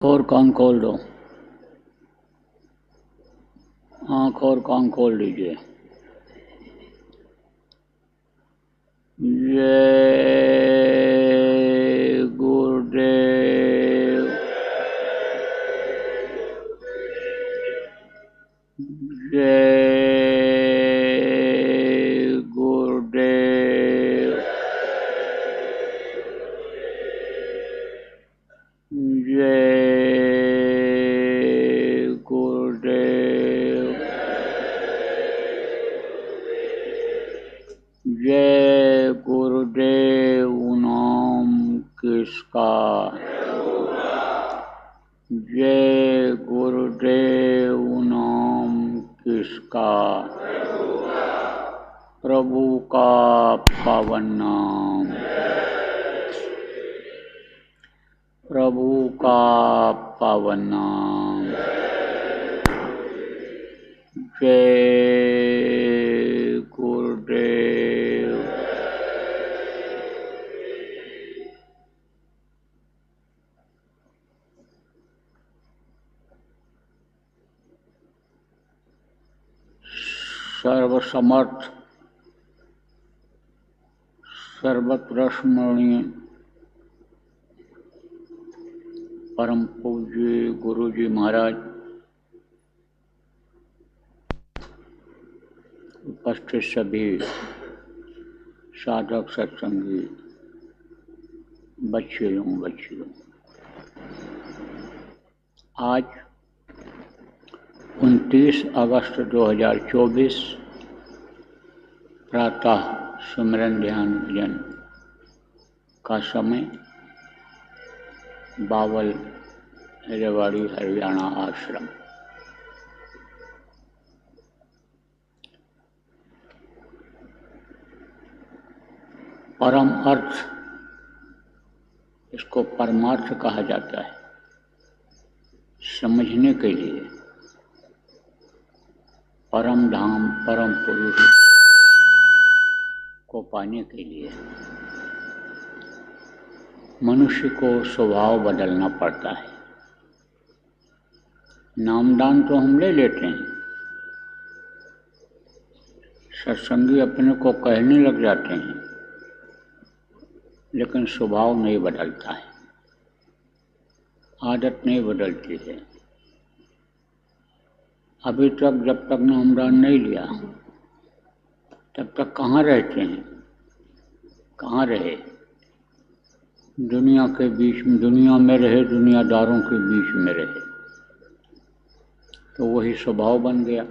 और कान खोल दो। आँख और कान खोल लीजिए। जय गुरुदेव। जय गुरुदेव। जय गुरुदेव। जय गुरुदेव नाम किसका। जय गुरुदेव नाम किसका। प्रभु का पावन नाम। प्रभु का पावन नाम। जय गुरुदेव। सर्वसमर्थ सर्वत्र स्मरणीय परम पूज्य गुरु जी महाराज, उपस्थित सभी साधक सत्संगी बच्चियों, आज 29 अगस्त 2024 प्रातः सुमिरन ध्यान भजन का समय बावल रेवाड़ी हरियाणा आश्रम। परम अर्थ, इसको परमार्थ कहा जाता है। समझने के लिए परम धाम परम पुरुष को पाने के लिए मनुष्य को स्वभाव बदलना पड़ता है। नामदान तो हम ले लेते हैं, सत्संगी अपने को कहने लग जाते हैं, लेकिन स्वभाव नहीं बदलता है, आदत नहीं बदलती है। अभी तक जब तक नामदान नहीं लिया तब तक कहाँ रहते हैं, कहाँ रहे। दुनिया के बीच में, दुनिया में रहे, दुनियादारों के बीच में रहे, तो वही स्वभाव बन गया।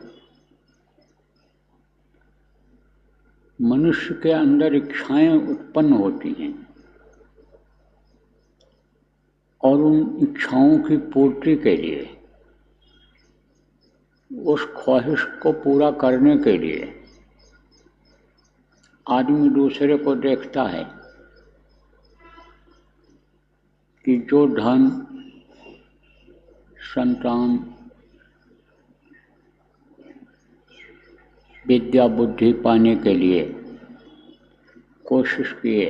मनुष्य के अंदर इच्छाएं उत्पन्न होती हैं और उन इच्छाओं की पूर्ति के लिए, उस ख्वाहिश को पूरा करने के लिए आदमी दूसरे को देखता है कि जो धन, संतान, विद्या बुद्धि पाने के लिए कोशिश किए,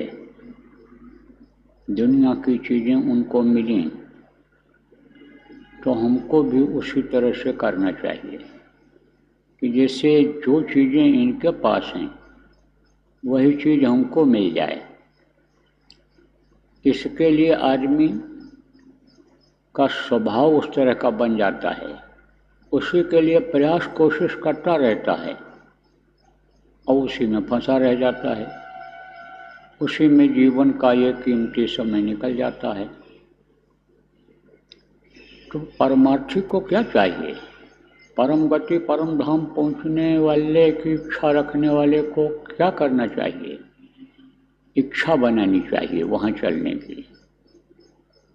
दुनिया की चीज़ें उनको मिली, तो हमको भी उसी तरह से करना चाहिए कि जैसे जो चीज़ें इनके पास हैं वही चीज़ हमको मिल जाए। इसके लिए आदमी का स्वभाव उस तरह का बन जाता है, उसी के लिए प्रयास कोशिश करता रहता है और उसी में फंसा रह जाता है। उसी में जीवन का ये कीमती समय निकल जाता है। तो परमार्थी को क्या चाहिए? परम गति परम धाम पहुँचने वाले की इच्छा रखने वाले को क्या करना चाहिए? इच्छा बनानी चाहिए वहाँ चलने की,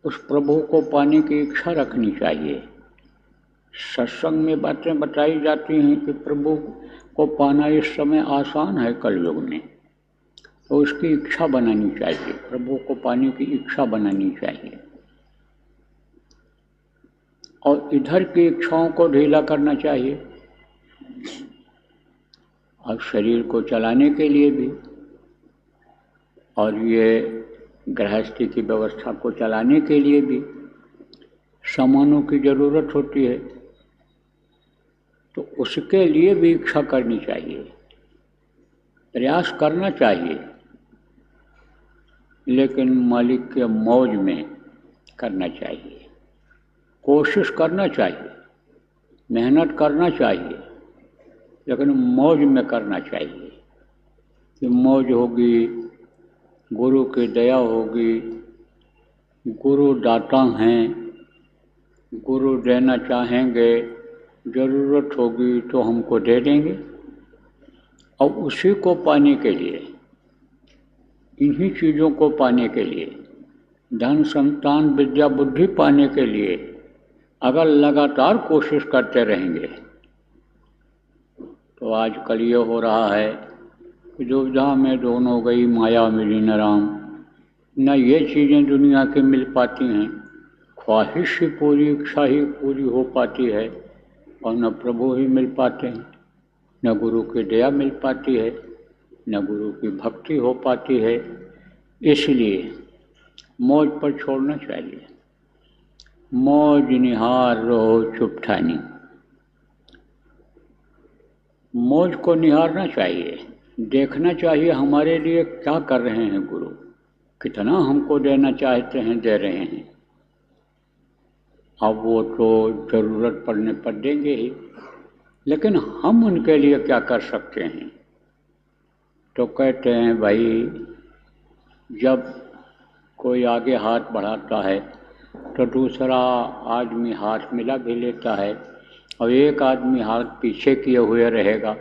उस प्रभु को पाने की इच्छा रखनी चाहिए। सत्संग में बातें बताई जाती हैं कि प्रभु को पाना इस समय आसान है कलयुग में, तो उसकी इच्छा बनानी चाहिए, प्रभु को पाने की इच्छा बनानी चाहिए और इधर की इच्छाओं को ढीला करना चाहिए। और शरीर को चलाने के लिए भी और ये गृहस्थी की व्यवस्था को चलाने के लिए भी सामानों की ज़रूरत होती है, तो उसके लिए भी इच्छा करनी चाहिए, प्रयास करना चाहिए, लेकिन मालिक के मौज में करना चाहिए, कोशिश करना चाहिए, मेहनत करना चाहिए, लेकिन मौज में करना चाहिए कि मौज होगी, गुरु की दया होगी, गुरु दाता हैं, गुरु देना चाहेंगे, ज़रूरत होगी तो हमको दे देंगे। और उसी को पाने के लिए, इन्हीं चीज़ों को पाने के लिए, धन संतान विद्या बुद्धि पाने के लिए अगर लगातार कोशिश करते रहेंगे तो आजकल ये हो रहा है कि दुविधा में दोनों गई माया मिली न राम। न ये चीज़ें दुनिया की मिल पाती हैं, ख्वाहिश ही पूरी, इच्छा ही पूरी हो पाती है, और न प्रभु ही मिल पाते हैं, न गुरु की दया मिल पाती है, न गुरु की भक्ति हो पाती है। इसलिए मौज पर छोड़ना चाहिए। मौज निहार रहो चुपठानी, मौज को निहारना चाहिए, देखना चाहिए हमारे लिए क्या कर रहे हैं गुरु, कितना हमको देना चाहते हैं, दे रहे हैं। अब वो तो ज़रूरत पड़ने पर देंगे ही, लेकिन हम उनके लिए क्या कर सकते हैं? तो कहते हैं भाई, जब कोई आगे हाथ बढ़ाता है तो दूसरा आदमी हाथ मिला भी लेता है, और एक आदमी हाथ पीछे किए हुए रहेगा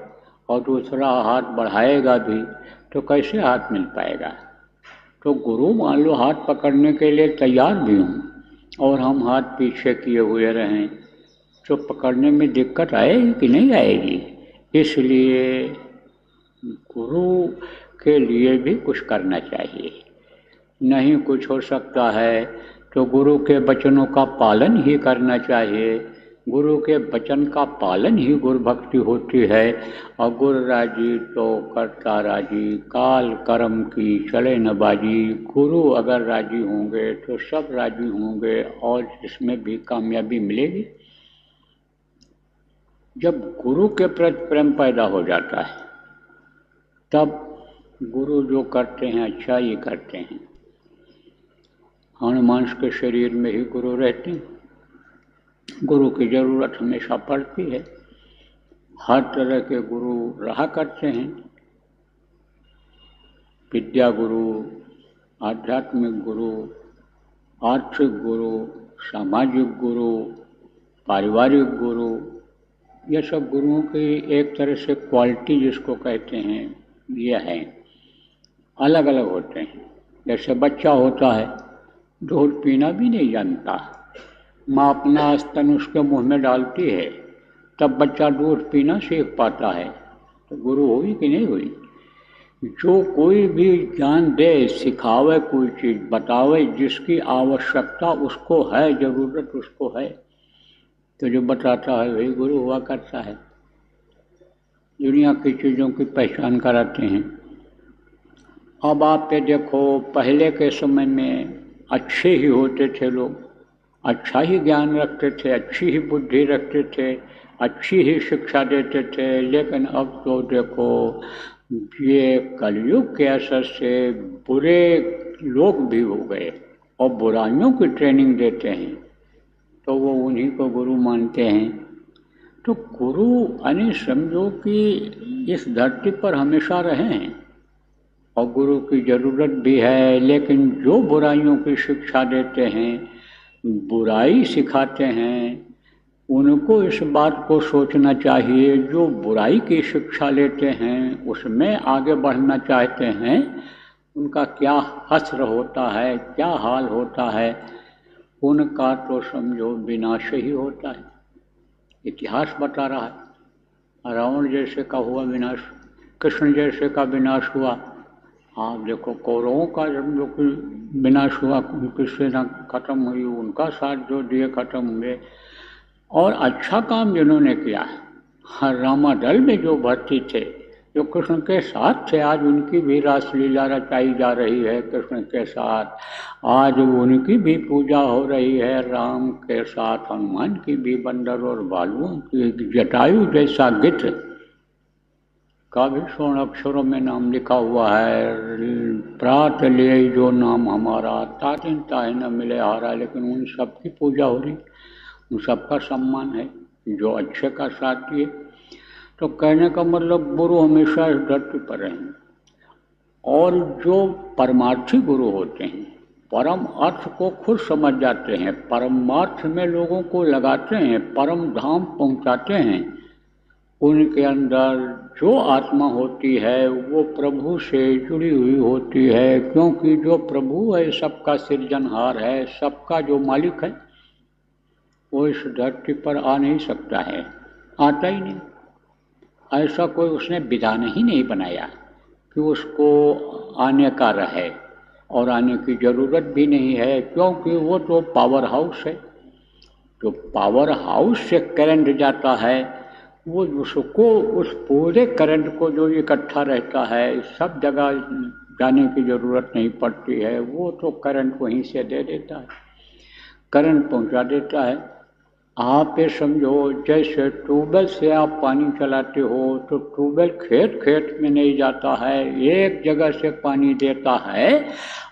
और दूसरा हाथ बढ़ाएगा भी, तो कैसे हाथ मिल पाएगा? तो गुरु मान लो हाथ पकड़ने के लिए तैयार भी हों और हम हाथ पीछे किए हुए रहें, तो पकड़ने में दिक्कत आएगी कि नहीं आएगी? इसलिए गुरु के लिए भी कुछ करना चाहिए। नहीं कुछ हो सकता है तो गुरु के वचनों का पालन ही करना चाहिए। गुरु के वचन का पालन ही गुरु भक्ति होती है। और गुरु राजी तो करता राजी, काल कर्म की चले न बाजी। गुरु अगर राजी होंगे तो सब राजी होंगे और इसमें भी कामयाबी मिलेगी। जब गुरु के प्रति प्रेम पैदा हो जाता है तब गुरु जो करते हैं अच्छा ही करते हैं। हनुमांस के शरीर में ही गुरु रहते हैं, गुरु की ज़रूरत हमेशा पड़ती है। हर तरह के गुरु रहा करते हैं, विद्या गुरु, आध्यात्मिक गुरु, आर्थिक गुरु, सामाजिक गुरु, पारिवारिक गुरु, ये सब गुरुओं की एक तरह से क्वालिटी जिसको कहते हैं ये है, अलग अलग होते हैं। जैसे बच्चा होता है, दूध पीना भी नहीं जानता, माँ अपना स्तन उसके मुंह में डालती है, तब बच्चा दूध पीना सीख पाता है। तो गुरु हुई कि नहीं हुई? जो कोई भी ज्ञान दे, सिखावे, कोई चीज़ बतावे, जिसकी आवश्यकता उसको है, ज़रूरत उसको है, तो जो बताता है वही गुरु हुआ करता है। दुनिया की चीज़ों की पहचान कराते हैं। अब आप ये देखो, पहले के समय में अच्छे ही होते थे लोग, अच्छा ही ज्ञान रखते थे, अच्छी ही बुद्धि रखते थे, अच्छी ही शिक्षा देते थे। लेकिन अब तो देखो, ये कलयुग के असर से बुरे लोग भी हो गए और बुराइयों की ट्रेनिंग देते हैं, तो वो उन्हीं को गुरु मानते हैं। तो गुरु यानी समझो कि इस धरती पर हमेशा रहे हैं और गुरु की ज़रूरत भी है। लेकिन जो बुराइयों की शिक्षा देते हैं, बुराई सिखाते हैं, उनको इस बात को सोचना चाहिए, जो बुराई की शिक्षा लेते हैं, उसमें आगे बढ़ना चाहते हैं, उनका क्या हश्र होता है, क्या हाल होता है। उनका तो समझो विनाश ही होता है। इतिहास बता रहा है, रावण जैसे का हुआ विनाश, कृष्ण जैसे का विनाश हुआ। आप देखो, कौरवों का जब जो विनाश हुआ, उनकी सेना खत्म हुई, उनका साथ जो दिए खत्म हुए। और अच्छा काम जिन्होंने किया, हर रामा दल में जो भर्ती थे, जो कृष्ण के साथ थे, आज उनकी भी रासलीला रचाई जा रही है कृष्ण के साथ, आज उनकी भी पूजा हो रही है, राम के साथ हनुमान की भी, बंदर और भालुओं की, जटायु जैसा गिद्ध का भी स्वर्ण अक्षरों में नाम लिखा हुआ है, प्रात ले जो नाम हमारा, तातिन ताहे न मिले हारा, लेकिन उन सब की पूजा हो रही, उन सबका सम्मान है जो अच्छे का साथ दिए। तो कहने का मतलब गुरु हमेशा इस धरती पर रहेंगे, और जो परमार्थी गुरु होते हैं, परम अर्थ को खुद समझ जाते हैं, परमार्थ में लोगों को लगाते हैं, परम धाम पहुंचाते हैं, उनके अंदर जो आत्मा होती है वो प्रभु से जुड़ी हुई होती है, क्योंकि जो प्रभु है, सबका सृजनहार है, सबका जो मालिक है, वो इस धरती पर आ नहीं सकता है, आता ही नहीं। ऐसा कोई उसने विधान ही नहीं बनाया कि उसको आने का रहे, और आने की ज़रूरत भी नहीं है, क्योंकि वो तो पावर हाउस है। जो पावर हाउस से करंट जाता है, वो उसको, उस पूरे करंट को जो इकट्ठा रहता है, सब जगह जाने की ज़रूरत नहीं पड़ती है, वो तो करंट वहीं से दे देता है, करंट पहुंचा देता है। आप ये समझो, जैसे ट्यूबवेल से आप पानी चलाते हो, तो ट्यूबवेल खेत खेत में नहीं जाता है, एक जगह से पानी देता है,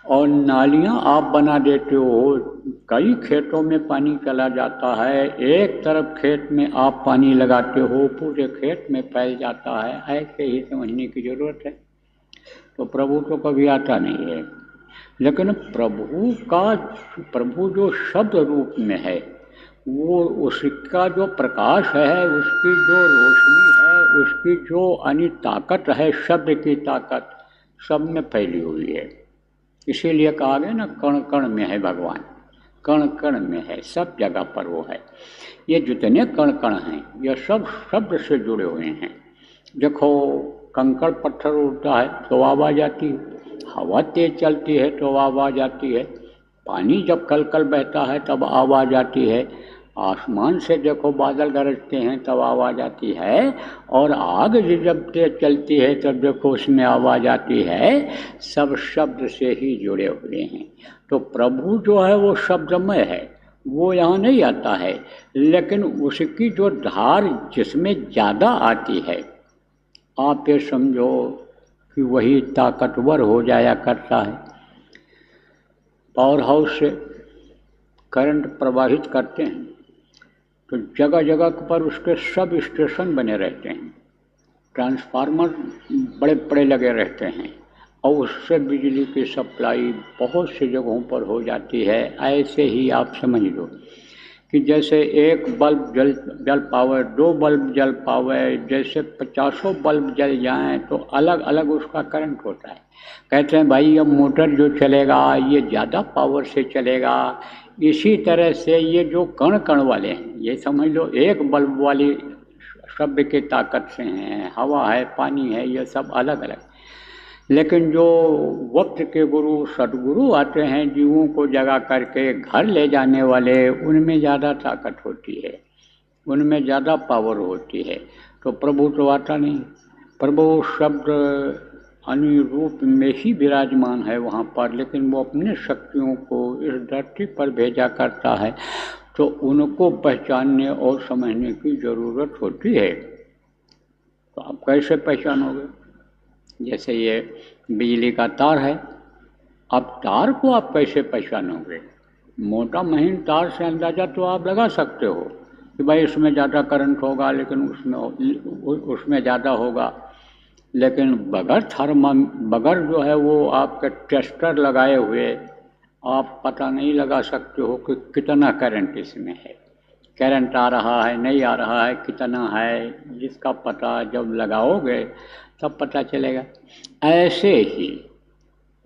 और नालियाँ आप बना देते हो, कई खेतों में पानी चला जाता है, एक तरफ खेत में आप पानी लगाते हो, पूरे खेत में फैल जाता है। ऐसे ही समझने की ज़रूरत है। तो प्रभु तो कभी आता नहीं है, लेकिन प्रभु जो शब्द रूप में है, वो उसका जो प्रकाश है, उसकी जो रोशनी है, उसकी जो अन्य ताकत है, शब्द की ताकत सब में फैली हुई है। इसीलिए कहा गया ना, कण कण में है भगवान, कण कण में है, सब जगह पर वो है। ये जितने कण कण हैं, ये सब शब्द से जुड़े हुए हैं। देखो, कंकड़ पत्थर उड़ता है तो आवाज़ आती है, हवा तेज चलती है तो आवाज़ आती है, पानी जब कल कल बहता है तब आवाज़ आती है, आसमान से देखो बादल गरजते हैं तब आवाज़ आती है, और आग जब तेज चलती है तब देखो उसमें आवाज़ आती है। सब शब्द से ही जुड़े हुए हैं। तो प्रभु जो है वो शब्दमय है, वो यहाँ नहीं आता है, लेकिन उसकी जो धार जिसमें ज़्यादा आती है, आप ये समझो कि वही ताकतवर हो जाया करता है। पावर हाउस से करंट प्रवाहित करते हैं तो जगह जगह पर उसके सब स्टेशन बने रहते हैं, ट्रांसफार्मर बड़े बड़े लगे रहते हैं, और उससे बिजली की सप्लाई बहुत सी जगहों पर हो जाती है। ऐसे ही आप समझ लो कि जैसे एक बल्ब जल पावे, दो बल्ब जल पावे, जैसे 50 बल्ब जल जाएं तो अलग अलग उसका करंट होता है। कहते हैं भाई अब मोटर जो चलेगा ये ज़्यादा पावर से चलेगा। इसी तरह से ये जो कण कण वाले हैं, ये समझ लो एक बल्ब वाली शब्द की ताकत से हैं, हवा है, पानी है, ये सब अलग अलग। लेकिन जो वक्त के गुरु सदगुरु आते हैं जीवों को जगा करके घर ले जाने वाले, उनमें ज़्यादा ताकत होती है, उनमें ज़्यादा पावर होती है। तो प्रभु तो आता नहीं, प्रभु शब्द अन्य रूप में ही विराजमान है वहाँ पर, लेकिन वो अपने शक्तियों को इस धरती पर भेजा करता है, तो उनको पहचानने और समझने की ज़रूरत होती है। तो आप कैसे पहचानोगे? जैसे ये बिजली का तार है, अब तार को आप कैसे पहचानोगे? मोटा महीन तार से अंदाज़ा तो आप लगा सकते हो कि भाई इसमें ज़्यादा करंट होगा, लेकिन उसमें ज़्यादा होगा, लेकिन बगैर जो है वो आपके टेस्टर लगाए हुए आप पता नहीं लगा सकते हो कि कितना करंट इसमें है, करंट आ रहा है नहीं आ रहा है, कितना है, जिसका पता जब लगाओगे तब पता चलेगा। ऐसे ही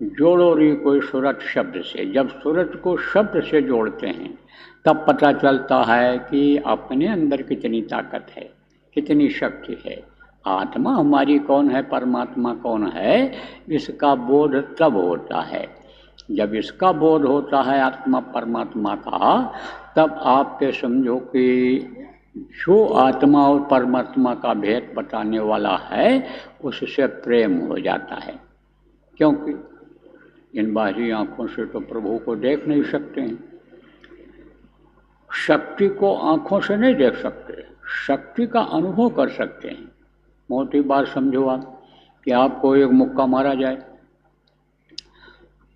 जोड़ो री कोई सूरत शब्द से, जब सूरत को शब्द से जोड़ते हैं तब पता चलता है कि अपने अंदर कितनी ताकत है, कितनी शक्ति है। आत्मा हमारी कौन है, परमात्मा कौन है, इसका बोध तब होता है जब इसका बोध होता है आत्मा परमात्मा का, तब आप ये समझो कि जो आत्मा और परमात्मा का भेद बताने वाला है उससे प्रेम हो जाता है। क्योंकि इन बाहरी आंखों से तो प्रभु को देख नहीं सकते हैं, शक्ति को आंखों से नहीं देख सकते, शक्ति का अनुभव कर सकते हैं। मोटी बात समझो आप कि आपको एक मुक्का मारा जाए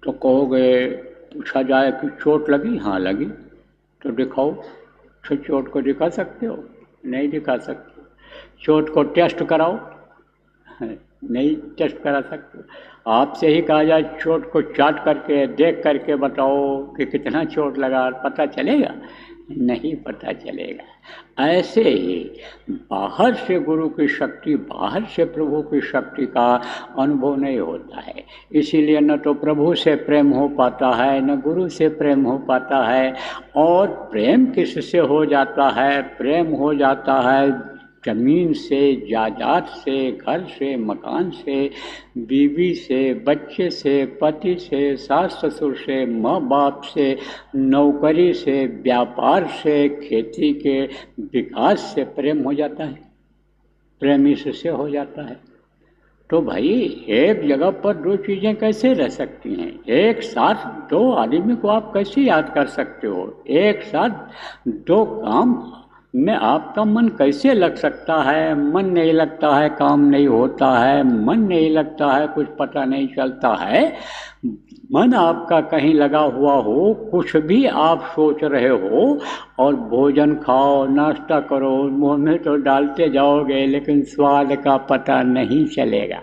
तो कहोगे, पूछा जाए कि चोट लगी? हाँ लगी। तो दिखाओ, तो चोट को दिखा सकते हो? नहीं दिखा सकते। चोट को टेस्ट कराओ? नहीं टेस्ट करा सकते। आपसे ही कहा जाए चोट को चाट करके देख करके बताओ कि कितना चोट लगा, पता चलेगा? नहीं पता चलेगा। ऐसे ही बाहर से गुरु की शक्ति, बाहर से प्रभु की शक्ति का अनुभव नहीं होता है। इसीलिए न तो प्रभु से प्रेम हो पाता है, न गुरु से प्रेम हो पाता है। और प्रेम किससे हो जाता है? प्रेम हो जाता है जमीन से, जायदाद से, घर से, मकान से, बीवी से, बच्चे से, पति से, सास ससुर से, माँ बाप से, नौकरी से, व्यापार से, खेती के विकास से प्रेम हो जाता है। प्रेम इससे हो जाता है। तो भाई एक जगह पर दो चीज़ें कैसे रह सकती हैं? एक साथ दो आदमी को आप कैसे याद कर सकते हो? एक साथ दो काम में आपका मन कैसे लग सकता है? मन नहीं लगता है, काम नहीं होता है, मन नहीं लगता है, कुछ पता नहीं चलता है। मन आपका कहीं लगा हुआ हो, कुछ भी आप सोच रहे हो और भोजन खाओ, नाश्ता करो, मुंह में तो डालते जाओगे लेकिन स्वाद का पता नहीं चलेगा।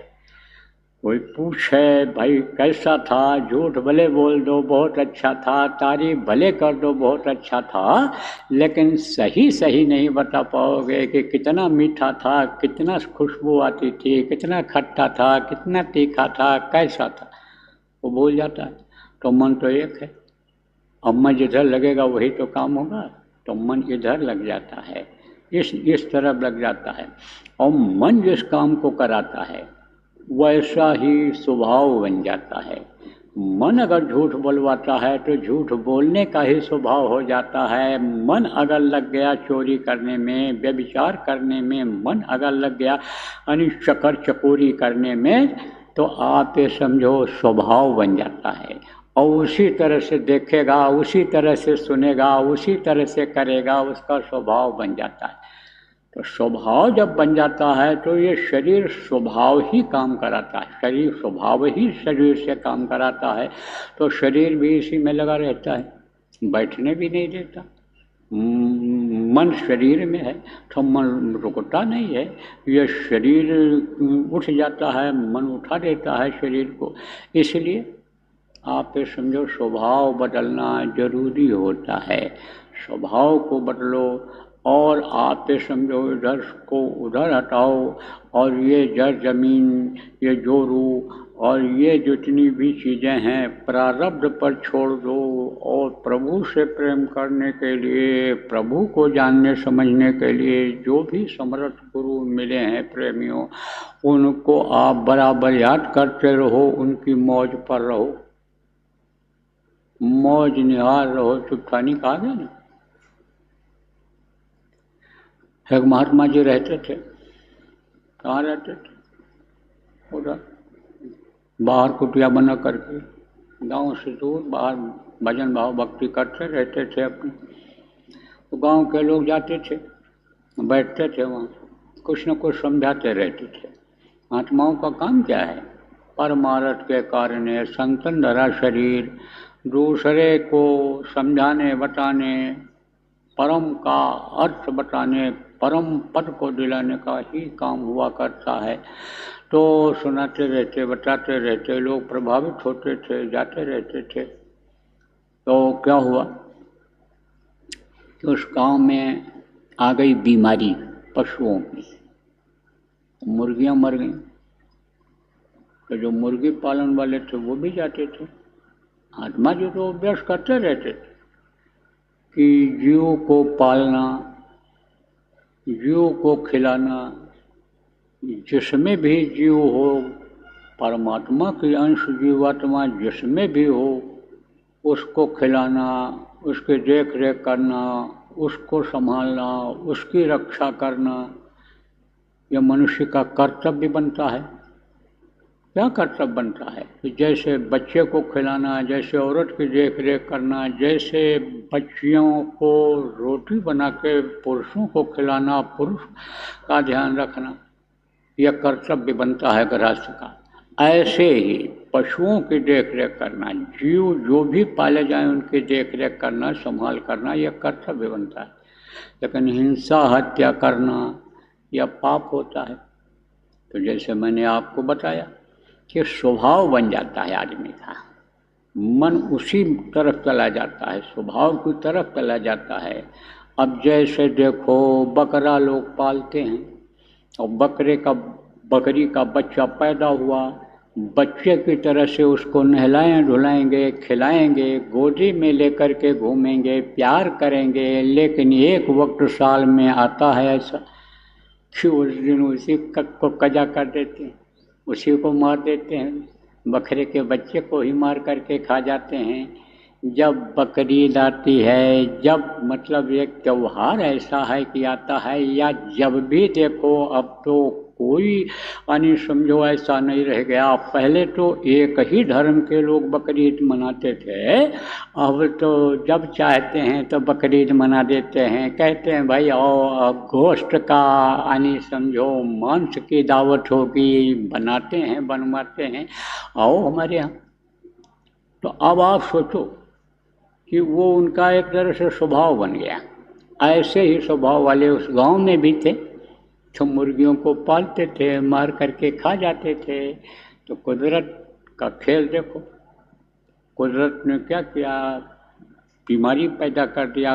कोई पूछे भाई कैसा था, झूठ भले बोल दो बहुत अच्छा था, तारीफ भले कर दो बहुत अच्छा था, लेकिन सही सही नहीं बता पाओगे कि कितना मीठा था, कितना खुशबू आती थी, कितना खट्टा था, कितना तीखा था, कैसा था, वो भूल जाता है। तो मन तो एक है। अब मन जिधर लगेगा वही तो काम होगा। तो मन इधर लग जाता है, इस तरफ लग जाता है, और मन जिस काम को कराता है वैसा ही स्वभाव बन जाता है। मन अगर झूठ बोलवाता है तो झूठ बोलने का ही स्वभाव हो जाता है। मन अगर लग गया चोरी करने में, व्यभिचार करने में, मन अगर लग गया यानी चकर चकोरी करने में, तो आप ये समझो स्वभाव बन जाता है। और उसी तरह से देखेगा, उसी तरह से सुनेगा, उसी तरह से करेगा, उसका स्वभाव बन जाता है। तो स्वभाव जब बन जाता है तो ये शरीर स्वभाव ही काम कराता है, शरीर स्वभाव ही शरीर से काम कराता है। तो शरीर भी इसी में लगा रहता है, बैठने भी नहीं देता। मन शरीर में है तो मन रुकता नहीं है, ये शरीर उठ जाता है, मन उठा देता है शरीर को। इसलिए आप ये समझो स्वभाव बदलना जरूरी होता है। स्वभाव को बदलो और आप ये समझो इधर को उधर हटाओ, और ये जड़ जमीन, ये जोरू और ये जितनी भी चीज़ें हैं प्रारब्ध पर छोड़ दो, और प्रभु से प्रेम करने के लिए, प्रभु को जानने समझने के लिए जो भी समर्थ गुरु मिले हैं प्रेमियों, उनको आप बराबर याद करते रहो, उनकी मौज पर रहो, मौज निहार रहो। चुपचानी कहा गया ना। एक महात्मा जी रहते थे, कहाँ रहते थे? उधर बाहर कुटिया बना करके, गांव से दूर बाहर भजन भाव भक्ति करते रहते थे अपने। तो गांव के लोग जाते थे, बैठते थे वहाँ, कुछ न कुछ समझाते रहते थे। आत्माओं का काम क्या है? परमार्थ के कारण संतन धरा शरीर, दूसरे को समझाने बताने, परम का अर्थ बताने, परम पद को दिलाने का ही काम हुआ करता है। तो सुनाते रहते, बताते रहते, लोग प्रभावित होते थे, जाते रहते थे। तो क्या हुआ कि उस गांव में आ गई बीमारी पशुओं की, मुर्गियां मर गईं। तो जो मुर्गी पालन वाले थे वो भी जाते थे। आत्मा जी तो अभ्यास करते रहते थे कि जीव को पालना, जीव को खिलाना, जिसमें भी जीव हो, परमात्मा की अंश जीवात्मा जिसमें भी हो, उसको खिलाना, उसकी देख रेख करना, उसको संभालना, उसकी रक्षा करना, यह मनुष्य का कर्तव्य बनता है। क्या कर्तव्य बनता है कि जैसे बच्चे को खिलाना, जैसे औरत की देख रेख करना, जैसे बच्चियों को रोटी बना के पुरुषों को खिलाना, पुरुष का ध्यान रखना, यह कर्तव्य बनता है गृहस्थ का। ऐसे ही पशुओं की देख रेख करना, जीव जो भी पाले जाएं उनकी देख रेख करना, संभाल करना, यह कर्तव्य बनता है। लेकिन हिंसा हत्या करना यह पाप होता है। तो जैसे मैंने आपको बताया कि स्वभाव बन जाता है आदमी का, मन उसी तरफ चला जाता है, स्वभाव की तरफ चला जाता है। अब जैसे देखो बकरा लोग पालते हैं और बकरी का बच्चा पैदा हुआ, बच्चे की तरह से उसको नहलाएं धुलाएंगे, खिलाएंगे, गोदी में लेकर के घूमेंगे, प्यार करेंगे। लेकिन एक वक्त साल में आता है ऐसा कि उस दिन उसी को कजा कर देते हैं, उसी को मार देते हैं, बकरे के बच्चे को ही मार करके खा जाते हैं। जब बकरीद आती है, जब मतलब एक त्यौहार ऐसा है कि आता है, या जब भी देखो, अब तो कोई यानी समझो ऐसा नहीं रह गया। पहले तो एक ही धर्म के लोग बकरीद मनाते थे, अब तो जब चाहते हैं तो बकरीद मना देते हैं। कहते हैं भाई आओ गोश्त का यानी समझो मांस की दावत होगी, बनाते हैं, बनवाते हैं, आओ हमारे यहाँ। तो अब आप सोचो कि वो उनका एक तरह से स्वभाव बन गया। ऐसे ही स्वभाव वाले उस गांव में भी थे, तो मुर्गियों को पालते थे, मार करके खा जाते थे। तो कुदरत का खेल देखो, कुदरत ने क्या किया, बीमारी पैदा कर दिया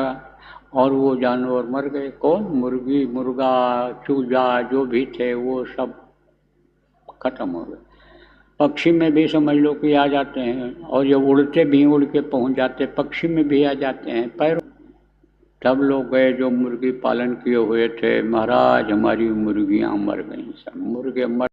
और वो जानवर मर गए। कौन? मुर्गी, मुर्गा, चूजा जो भी थे वो सब खत्म हो गए। पक्षी में भी समझ लो कि आ जाते हैं, और जब उड़ते भी उड़ के पहुंच जाते, पक्षी में भी आ जाते हैं पैरों। तब लोग गए जो मुर्गी पालन किए हुए थे, महाराज हमारी मुर्गियां मर गई, सब मुर्गे मर